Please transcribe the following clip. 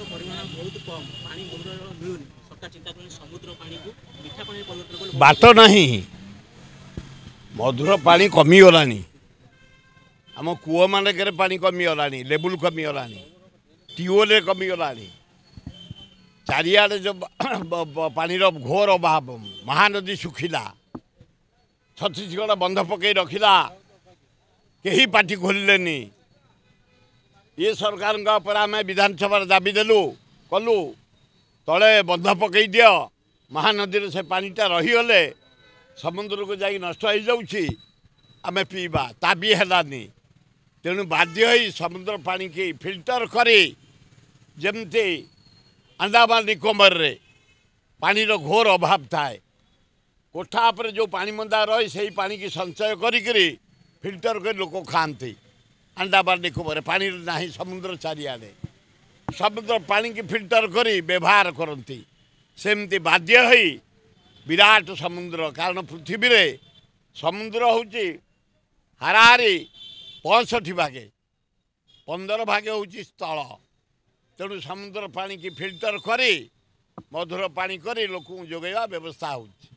परिमाण बहुत कम पानी मधुर मिलूनी सरकार चिंता कर समुद्र पानी को मीठा पानी परिवर्तन बाट नहीं मधुर पानी कमीगलानी आम कूह मानक पानी कमीगला लेवल कमीगला ट्यूबवेल कमीगला चारिआडे जो पानी घोर अभाव महानदी सुखिला छत्तीसगढ़ बंध पकई रखिला कहीं पार्टी खोलिलेनी ये सरकार आम विधानसभा दाबी देलु कलु तले बंध पकई दियो महानदी से पानीटा रहीगले समुद्र को जाई नष्ट हो जाऊँगी आम पीवा ता भी है तेणु बाध्य हो समुद्र पानी की फिल्टर करी जमती अंडमान निकोबर रे पानी रो घोर अभाव थाए कोठा पर जो पानी मंदा रही से पानी की संचय करी फिल्टर कर लोक खाती अंडमान निकोबर पानी ना समुद्र चारिआडे समुद्र पानी की फिल्टर करी व्यवहार करती सेमती बाध्य हो विराट समुद्र कारण पृथ्वी रे समुद्र हूँ हाराहारी 65 भागे 15 भागे हूँ स्थल तेणु समुद्र पानी की फिल्टर करी मधुर पानी करी लोक जोगेवा व्यवस्था होती।